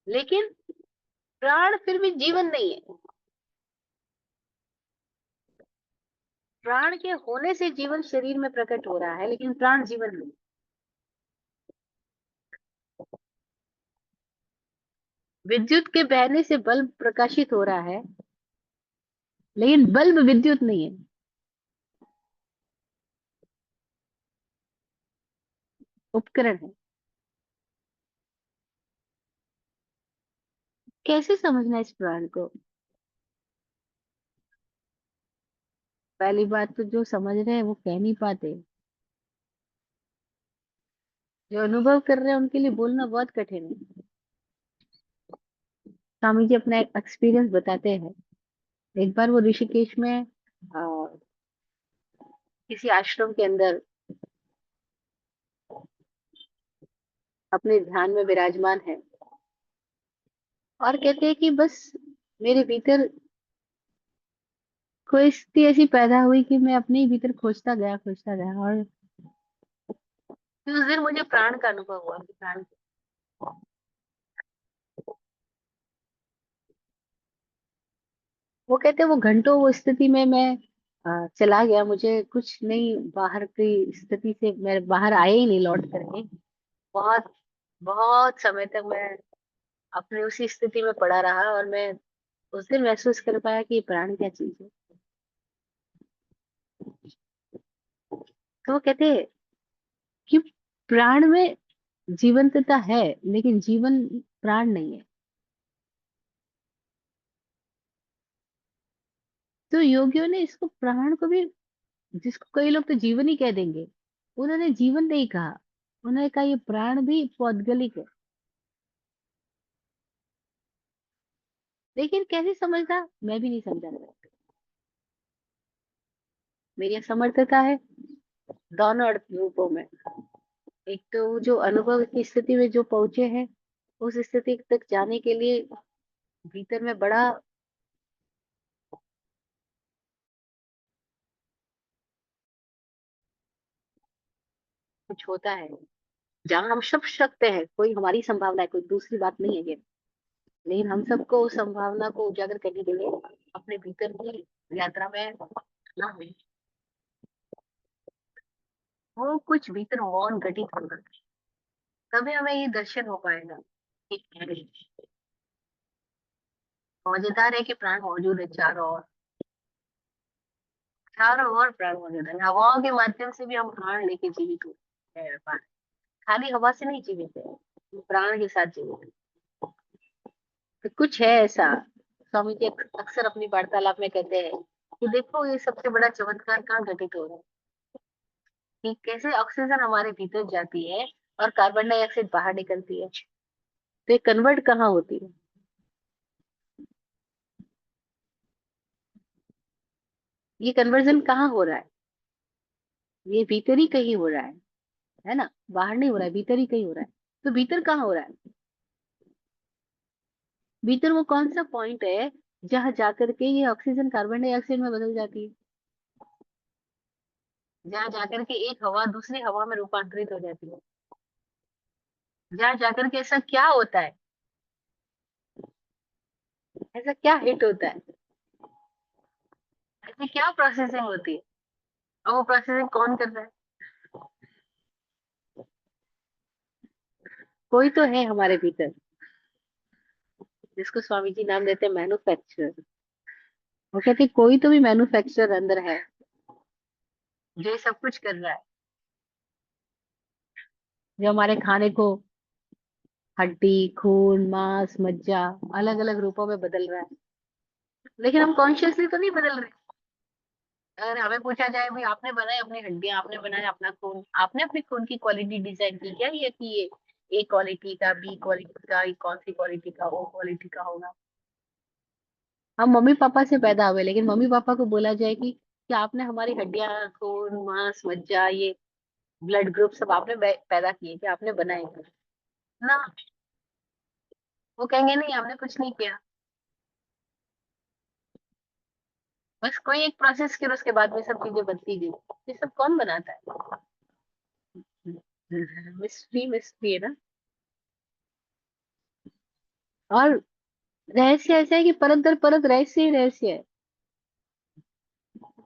लेकिन प्राण फिर भी जीवन नहीं है। प्राण के होने से जीवन शरीर में प्रकट हो रहा है, लेकिन प्राण जीवन नहीं। विद्युत के बहने से बल्ब प्रकाशित हो रहा है, लेकिन बल्ब विद्युत नहीं है, उपकरण है। कैसे समझना इस प्राण को? पहली बात तो जो समझ रहे हैं वो कह नहीं पाते, जो अनुभव कर रहे हैं उनके लिए बोलना बहुत कठिन है। स्वामी जी अपना एक एक्सपीरियंस बताते हैं। एक बार वो ऋषिकेश में किसी आश्रम के अंदर अपने ध्यान में विराजमान है, और कहते हैं कि बस मेरे भीतर कोई स्थिति ऐसी पैदा हुई कि मैं अपने ही भीतर खोजता गया, और फिर उस दिन मुझे प्राण का अनुभव हुआ कि प्राण। वो कहते हैं वो घंटों वो स्थिति में मैं चला गया, मुझे कुछ नहीं, बाहर की स्थिति से मैं बाहर आया ही नहीं लौट करके। बहुत बहुत समय तक मैं अपनी उसी स्थिति में पड़ा रहा, और मैं उस दिन महसूस कर पाया कि ये प्राण क्या चीज है। तो वो कहते हैं कि प्राण में जीवंतता है, लेकिन जीवन प्राण नहीं है। तो योगियों ने इसको प्राण को भी, जिसको कई लोग तो जीवन ही कह देंगे, उन्होंने जीवन नहीं कहा। उन्होंने कहा ये प्राण भी पौद्गलिक है। लेकिन कैसे समझना, मैं भी नहीं समझा। मेरी असमर्थता है दोनों रूपों में। एक तो जो अनुभव की स्थिति में जो पहुंचे हैं, उस स्थिति तक जाने के लिए भीतर में बड़ा कुछ होता है, जहाँ हम सब सकते हैं, कोई हमारी संभावना है, कोई दूसरी बात नहीं है ये। लेकिन हम सबको उस संभावना को उजागर करने के लिए अपने भीतर की यात्रा में ना हुई, वो कुछ भीतर मौन घटित होगा, तभी हमें ये दर्शन हो पाएगा कि मजेदार है कि प्राण मौजूद है चारों ओर। चारों ओर प्राण मौजूद है। हवाओं के माध्यम से भी हम प्राण लेके जीवित होते हैं। खाली हवा से नहीं जीवित है, हम प्राण के साथ जीवित है। तो कुछ है ऐसा। स्वामी जी अक्सर अपनी वार्तालाप में कहते हैं कि देखो ये सबसे बड़ा चमत्कार कहाँ घटित हो रहा है, कि कैसे ऑक्सीजन हमारे भीतर जाती है और कार्बन डाइऑक्साइड बाहर निकलती है। तो ये कन्वर्ट कहाँ होती है? ये कन्वर्जन कहाँ हो रहा है? ये भीतर ही कहीं हो रहा है ना? बाहर नहीं हो रहा है, भीतर ही कहीं हो रहा है। तो भीतर कहाँ हो रहा है? भीतर वो कौन सा पॉइंट है जहां जाकर के ये ऑक्सीजन कार्बन डाइऑक्साइड में बदल जाती है, जहां जाकर के एक हवा दूसरी हवा में रूपांतरित हो जाती है, जहां जाकर के ऐसा क्या होता है, ऐसा क्या हिट होता है, ऐसी क्या प्रोसेसिंग होती है, और वो प्रोसेसिंग कौन कर रहा है? कोई तो है हमारे भीतर, जिसको स्वामी जी नाम देते हैं मैन्युफैक्चरर। वो कहते हैं कोई तो भी मैन्युफैक्चरर अंदर है, जो ये सब कुछ कर रहा है, जो हमारे खाने को हड्डी, खून, मांस, मज्जा अलग अलग रूपों में बदल रहा है। लेकिन हम कॉन्शियसली तो नहीं बदल रहे। अगर हमें पूछा जाए भाई आपने बनाई अपनी हड्डियां, आपने बनाया अपना खून, आपने अपनी खून की क्वालिटी डिजाइन की क्या, ये कि ये ए क्वालिटी का, बी क्वालिटी का, ये कौन सी क्वालिटी का, ओ क्वालिटी का होगा? हम मम्मी पापा से पैदा हुए, लेकिन मम्मी पापा को बोला जाए कि आपने हमारी हड्डियां, खून, मांस, मज्जा, ये ब्लड ग्रुप सब आपने पैदा किए, कि आपने बनाए क्या? ना, वो कहेंगे नहीं हमने कुछ नहीं किया। बस कोई एक प्रोसेस किया, उसके बाद में सब चीजें बनती गई। ये सब कौन बनाता है? मिस्ट्री, मिस्ट्री है ना। और रहस्य ऐसा है कि परत दर परत रहस्य ही रहस्य है।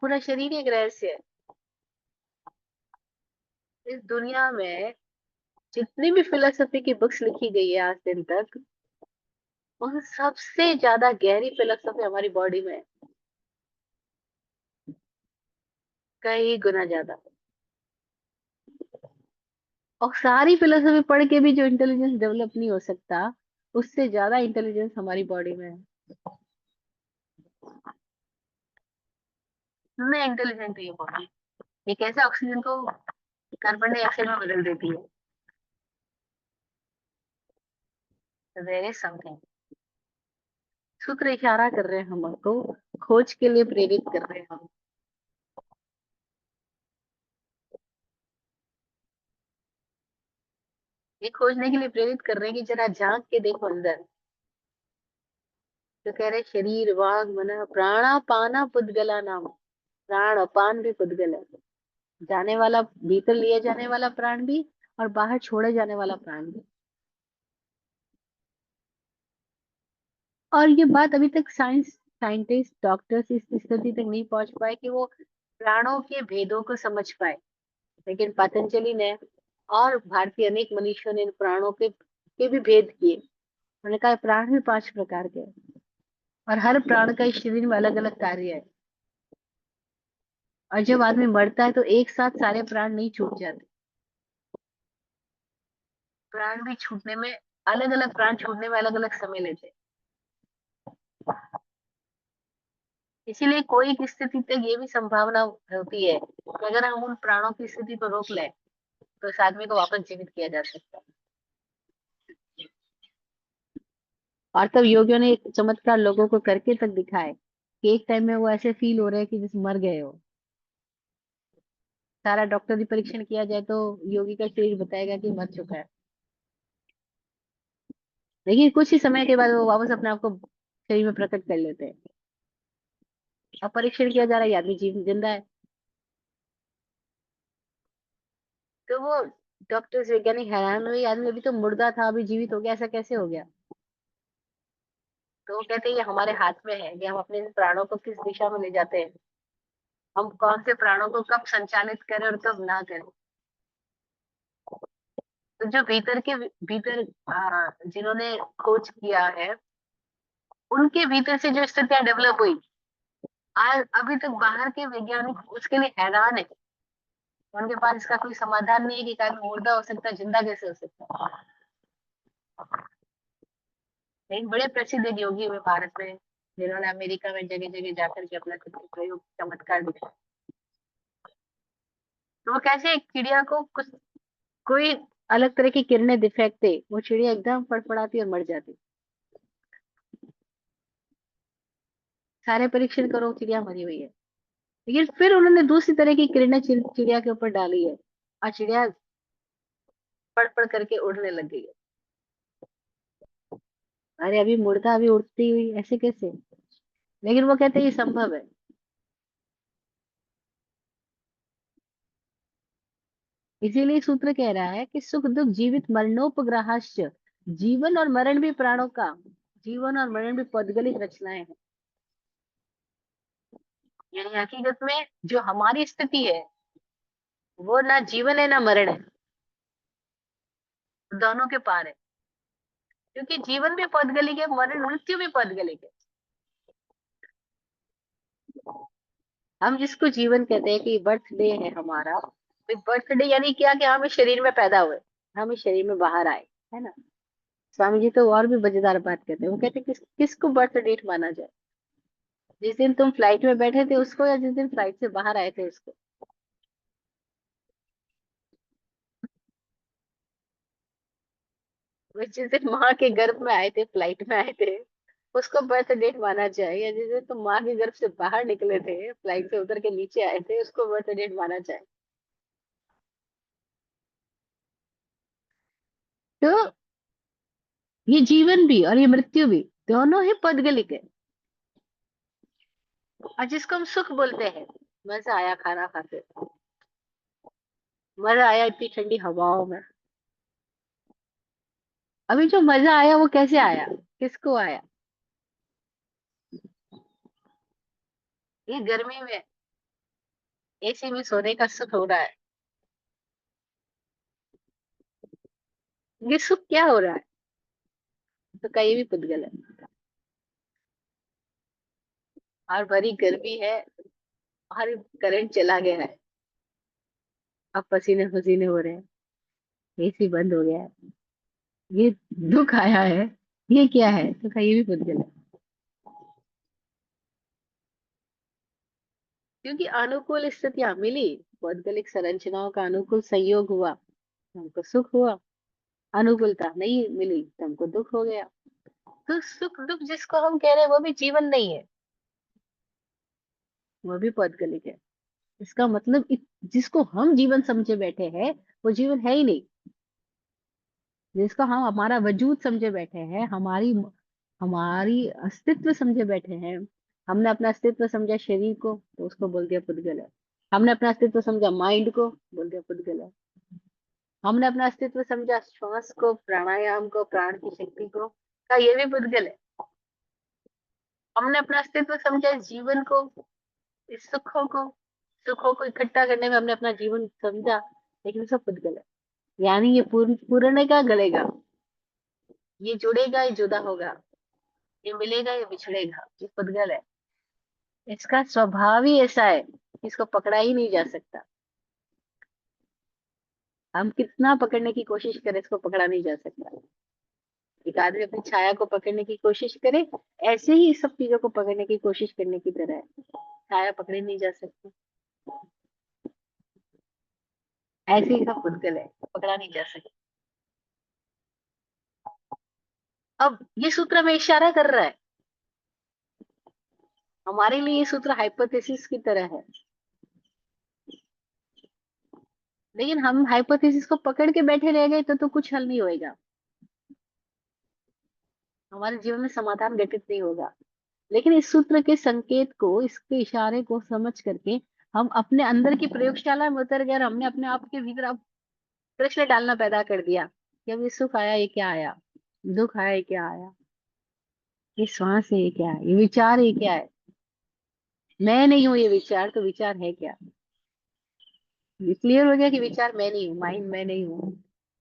पूरा शरीर एक रहस्य है। इस दुनिया में जितनी भी फिलोसफी की बुक्स लिखी गई है आज दिन तक, उन सबसे ज्यादा गहरी फिलोसफी हमारी बॉडी में है, कई गुना ज्यादा। और सारी फिलोसफी पढ़ के भी जो इंटेलिजेंस डेवलप नहीं हो सकता, उससे ज्यादा इंटेलिजेंस हमारी बॉडी में है। इतने इंटेलिजेंट है ये बॉडी। ये कैसे ऑक्सीजन को कार्बन डाइऑक्साइड में बदल देती है। There is something. सूत्र इशारा कर रहे हैं हमको, खोज के लिए प्रेरित कर रहे हैं हम। ये खोजने के लिए प्रेरित कर रहे हैं कि जरा झांक के देखो अंदर। तो कह रहे शरीर वाग मन प्राणा पाना पुद्गला नाम। प्राण अपान भी पुद्गल है। जाने वाला, भीतर लिए जाने वाला प्राण भी, और बाहर छोड़े जाने वाला प्राण भी। और ये बात अभी तक साइंटिस्ट, डॉक्टर्स इस स्थिति तक नहीं पहुंच पाए कि वो प्राणों के भेदों को समझ पाए। लेकिन पतंजलि ने और भारतीय अनेक मनीषियों ने इन प्राणों के भी भेद किए। उन्होंने कहा प्राण भी 5 प्रकार के हैं, और हर प्राण का इस शरीर में अलग अलग कार्य है। और जब आदमी मरता है तो एक साथ सारे प्राण नहीं छूट जाते। प्राण भी छूटने में, अलग अलग प्राण छूटने में अलग अलग समय लेते हैं। इसीलिए कोई की स्थिति तक ये भी संभावना होती है कि अगर हम उन प्राणों की स्थिति को रोक लें, तो इस आदमी को वापस जीवित किया जा सकता है। और तब योगियों ने एक चमत्कार लोगों को करके तक दिखाए कि एक टाइम में वो ऐसे फील हो रहे हैं कि जैसे मर गए हो। सारा डॉक्टरी परीक्षण किया जाए तो योगी का शरीर बताएगा कि मर चुका है। लेकिन कुछ ही समय के बाद वो वापस अपने आप को शरीर में प्रकट कर लेते हैं। अब परीक्षण किया जा रहा है, ये आदमी जिंदा है। तो वो डॉक्टर्स, वैज्ञानिक हैरान हुए, आदमी अभी तो मुर्दा था, अभी जीवित हो गया, ऐसा कैसे हो गया? तो वो कहते हैं ये हमारे हाथ में है कि हम अपने प्राणों को किस दिशा में ले जाते हैं, हम कौन से प्राणों को कब संचालित करें और कब ना करें। तो जो भीतर के भीतर जिन्होंने खोज किया है, उनके भीतर से जो स्थितियां डेवलप हुई, आज अभी तक बाहर के वैज्ञानिक उसके लिए हैरान है। उनके पास इसका कोई समाधान नहीं है कि आदमी मुर्दा हो सकता है, जिंदा कैसे हो सकता है। एक बड़े प्रसिद्ध एक योगी हुए भारत में, जिन्होंने अमेरिका में जगह जगह जाकर के अपना कुछ प्रयोग चमत्कार दिखाया। तो वो कैसे एक चिड़िया को कुछ, कोई अलग तरह की किरणें दिफेक्ट थे, वो चिड़िया एकदम फड़फड़ाती और मर जाती। सारे परीक्षण करो, चिड़िया मरी हुई है। लेकिन फिर उन्होंने दूसरी तरह की किरणें चिड़िया के ऊपर डाली है, और चिड़िया पड़ पड़ करके उड़ने लग गई है। अरे अभी मुर्दा अभी उड़ती हुई, ऐसे कैसे? लेकिन वो कहते हैं ये संभव है। इसीलिए सूत्र कह रहा है कि सुख दुख जीवित मरणोपग्रहाश्च, जीवन और मरण भी प्राणों का, जीवन और मरण भी पौद्गलिक रचनाएं हैं। यानी हकीकत में जो हमारी स्थिति है वो ना जीवन है ना मरण है, दोनों के पार है। क्योंकि जीवन भी पौद्गलिक है, मरण मृत्यु भी पौद्गलिक है। हम जिसको जीवन कहते हैं कि बर्थडे है हमारा, तो बर्थडे यानी क्या, कि हम इस शरीर में पैदा हुए, हम इस शरीर में बाहर आए, है ना। स्वामी जी तो और भी मजेदार बात कहते हैं, वो कहते हैं किसको बर्थ डेट माना जाए, जिस दिन तुम फ्लाइट में बैठे थे उसको, या जिस दिन फ्लाइट से बाहर आए थे उसको। वो जिस दिन माँ के गर्भ में आए थे, फ्लाइट में आए थे, उसको बर्थ डेट माना जाए, या जिस दिन तुम माँ के गर्भ से बाहर निकले थे, फ्लाइट से उतर के नीचे आए थे, उसको बर्थ डेट माना जाए। तो ये जीवन भी और ये मृत्यु भी दोनों ही पदगलिक है। और जिसको हम सुख बोलते हैं, मजा आया खाना खाते, मजा आया इतनी ठंडी हवाओं में, अभी जो मजा आया वो कैसे आया, किसको आया? ये गर्मी में एसी में सोने का सुख हो रहा है, ये सुख क्या हो रहा है? तो का ये भी पुद्गल है। और भरी गर्मी है, और करंट चला गया है, अब पसीने पसीने हो रहे हैं, एसी बंद हो गया है, ये दुख आया है, ये क्या है? तो का ये भी पुद्गल है। क्योंकि अनुकूल स्थितियां मिली, भौगोलिक संरचनाओं का अनुकूल संयोग हुआ, हमको सुख हुआ। अनुकूलता नहीं मिली तो हमको दुख हो गया। तो सुख दुख जिसको हम कह रहे हैं वो भी जीवन नहीं है, वो भी पौद्गलिक है। इसका मतलब जिसको हम जीवन समझे बैठे हैं वो जीवन है ही नहीं। जिसको हम हमारा वजूद समझे बैठे हैं, हमारी हमारी अस्तित्व समझे बैठे हैं, हमने अपना अस्तित्व समझा शरीर को, तो उसको बोल दिया पुद्गल है। हमने अपना अस्तित्व समझा माइंड को, बोल दिया पुद्गल है। हमने अपना अस्तित्व समझा श्वास को, प्राणायाम को, प्राण की शक्ति को, का ये भी पुद्गल है। हमने अपना अस्तित्व समझा इस जीवन को, इस सुखों को इकट्ठा करने में हमने अपना जीवन समझा, लेकिन सब पुद्गल है। यानी ये पूर्ण का गलेगा, ये जुड़ेगा ये जुदा होगा, ये मिलेगा ये बिछड़ेगा, ये पुद्गल है। इसका स्वभाव ही ऐसा है कि इसको पकड़ा ही नहीं जा सकता। हम कितना पकड़ने की कोशिश करें, इसको पकड़ा नहीं जा सकता। एक आदमी अपनी छाया को पकड़ने की कोशिश करे, ऐसे ही इस सब चीजों को पकड़ने की कोशिश करने की तरह है। छाया पकड़ी नहीं जा सकती, ऐसे ही सब पुद्गल है, पकड़ा नहीं जा सकता। अब ये सूत्र में इशारा कर रहा है, हमारे लिए ये सूत्र हाइपोथेसिस की तरह है। लेकिन हम हाइपोथेसिस को पकड़ के बैठे रह गए तो कुछ हल नहीं होएगा, हमारे जीवन में समाधान घटित नहीं होगा। लेकिन इस सूत्र के संकेत को, इसके इशारे को समझ करके हम अपने अंदर की प्रयोगशाला में उतर गए, और हमने अपने आप के भीतर अब प्रश्न डालना पैदा कर दिया कि अब ये सुख आया ये क्या आया, दुख आया ये क्या आया, ये श्वास है ये क्या है, ये विचार है ये क्या है। मैं नहीं हूं ये विचार, तो विचार है क्या? ये क्लियर हो गया कि विचार मैं नहीं हूँ, माइंड मैं नहीं हूँ,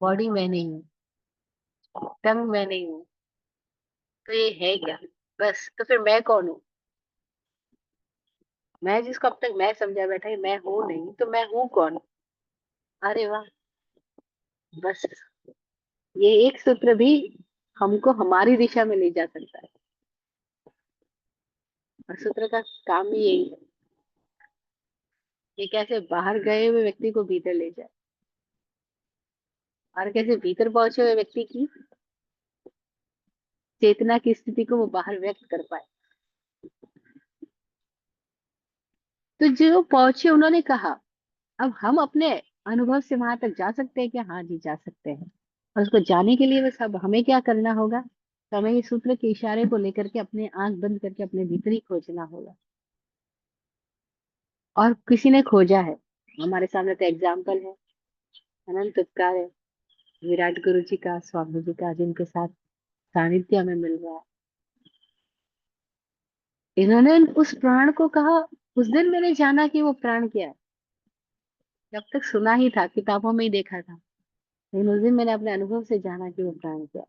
बॉडी मैं नहीं हूँ, टंग मैं नहीं हूँ, तो ये है क्या? बस, तो फिर मैं कौन हूँ? मैं जिसको अब तक मैं समझा बैठा है मैं हूं नहीं, तो मैं हूँ कौन? अरे वाह, बस ये एक सूत्र भी हमको हमारी दिशा में ले जा सकता है। और सूत्र का काम भी यही है, ये कैसे बाहर गए हुए व्यक्ति को भीतर ले जाए, और कैसे भीतर पहुंचे हुए व्यक्ति की चेतना की स्थिति को वो बाहर व्यक्त कर पाए। तो जो पहुंचे उन्होंने कहा, अब हम अपने अनुभव से वहां तक जा सकते हैं कि हाँ जी जा सकते हैं। और उसको जाने के लिए बस अब हमें क्या करना होगा, तो हमें इस सूत्र के इशारे को लेकर के अपने आंख बंद करके अपने भीतर ही खोजना होगा। और किसी ने खोजा है, हमारे सामने तो एग्जाम्पल है, अनंत उपकार है विराट गुरु जी का, स्वामी जी का, जिनके साथ सानिध्य हमें मिल रहा है। इन्होंने उस प्राण को कहा, उस दिन मैंने जाना कि वो प्राण क्या है। जब तक सुना ही था, किताबों में ही देखा था, लेकिन उस दिन मैंने अपने अनुभव से जाना कि वो प्राण क्या है।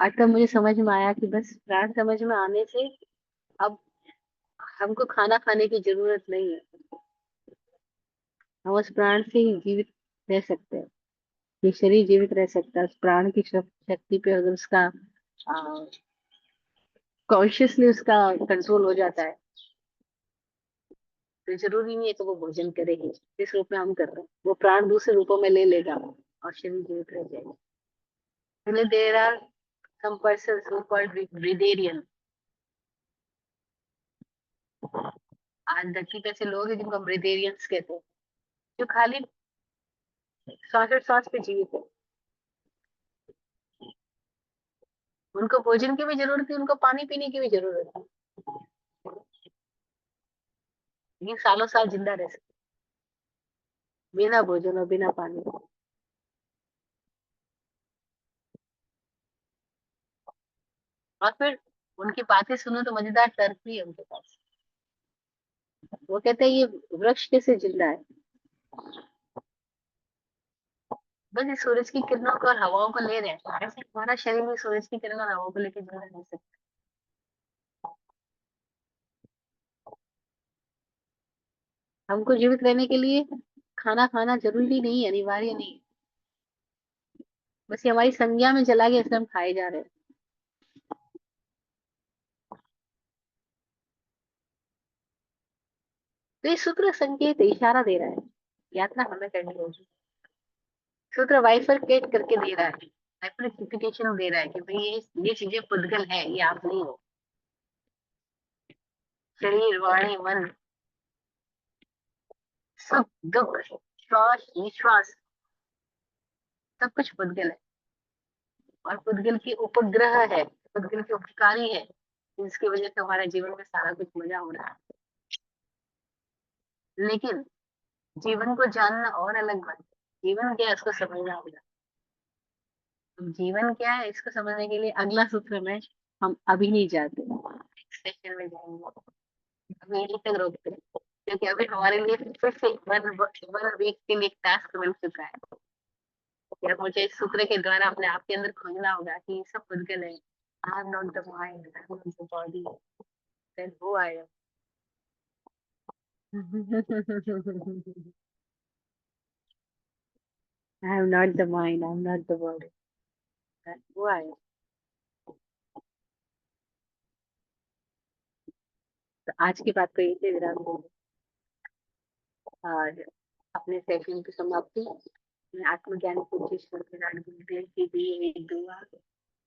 आज तक मुझे समझ में आया कि बस प्राण समझ में आने से अब हमको खाना खाने की जरूरत नहीं है। हम उस प्राण से ही जीवित रह सकते हैं। ये शरीर जीवित रह सकता है उस प्राण की शक्ति पे, अगर उसका कॉन्शियसली उसका कंट्रोल हो जाता है, तो जरूरी नहीं है कि वो भोजन करेगी जिस रूप में हम कर रहे हैं, वो प्राण दूसरे रूपों में ले लेगा और शरीर जीवित रह जाएगा। इसलिए there are some person who called breatharian. आज धरती पे ऐसे लोग हैं जिनको ब्रिदेरियंस कहते हैं, जो खाली श्वास पे जीवित है। उनको भोजन की भी जरूरत है, उनको पानी पीने की भी जरूरत है, लेकिन सालों साल जिंदा रह सकते बिना भोजन और बिना पानी। और फिर उनकी बातें सुनो तो मजेदार तर्क भी है उनके पास। वो कहते हैं ये वृक्ष कैसे जिंदा है, बस इस सूरज की किरणों को और हवाओं को ले रहे हैं। ऐसे हमारा शरीर भी सूरज की किरणों और हवाओं को लेकर जिंदा रह सकता है। हमको जीवित रहने के लिए खाना खाना जरूरी नहीं है, अनिवार्य नहीं है। बस ये हमारी संज्ञा में चला गया, इसलिए हम खाए जा रहे हैं। तो ये सूत्र संकेत इशारा दे रहा है, यात्रा हमें करनी होगी। सूत्र वाइफरकेट करके दे रहा है, वाइफरकेशन दे रहा है कि भाई ये चीजें पुद्गल है, ये आप नहीं हो। शरीर, वाणी, मन, सुख दुख, श्वास निश्वास, सब कुछ पुद्गल है। और पुद्गल की उपग्रह है, पुद्गल के उपकारी है, जिसकी वजह से हमारे जीवन में सारा कुछ मजा हो रहा है। लेकिन जीवन को जानना और अलग बात है। जीवन क्या है उसको समझना होगा। जीवन क्या है इसको समझने के लिए अगला सूत्र में हम अभी नहीं जाते, सेशन में जाएंगे। अभी यहीं तक रोकते हैं, क्योंकि अभी हमारे लिए फिर से वन वीक के लिए टास्क मिल चुका है कि अब मुझे इस सूत्र के द्वारा अपने आप के अंदर खोजना होगा कि ये सब पुद्गल है। I am not the mind, I am not the body, then who I am. I am not the mind, I am not the body. That's who I am. तो आज की बात को यहीं पे विराम देंगे और अपने सेशन की समाप्ति में आत्मज्ञान पूज्य श्री विराट गुरुदेव की दी एक दुआ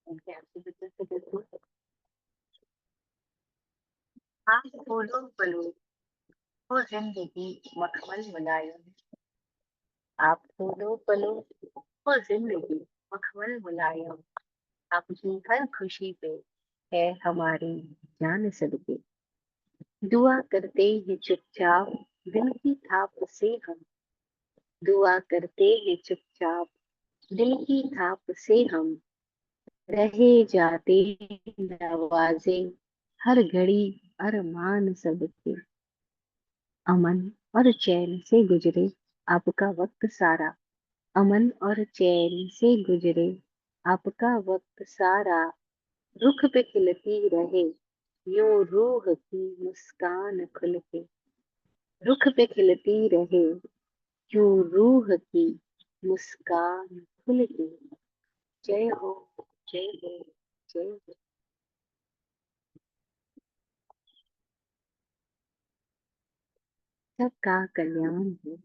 उनके आशीर्वाद से करती हूँ। हाँ, बोलो बोलो, वो जिंदगी मखमल मुलायम। आप बोलो बोलो, वो जिंदगी मखमल मुलायम। आपकी हर खुशी पे है हमारी जान सदके। दुआ करते हैं चुपचाप दिल की थाप से हम। दुआ करते हैं चुपचाप दिल की थाप से हम। रहे जाते नवाजे हर घड़ी अरमान सबके। अमन और चैन से गुजरे आपका वक्त सारा। अमन और चैन से गुजरे आपका वक्त सारा। रुख पे खिलती रहे यूं रूह की मुस्कान खुल के। रुख पे खिलती रहे यूं रूह की मुस्कान खुल के। जय हो, जय हो, जय हो। सबका कल्याण हो।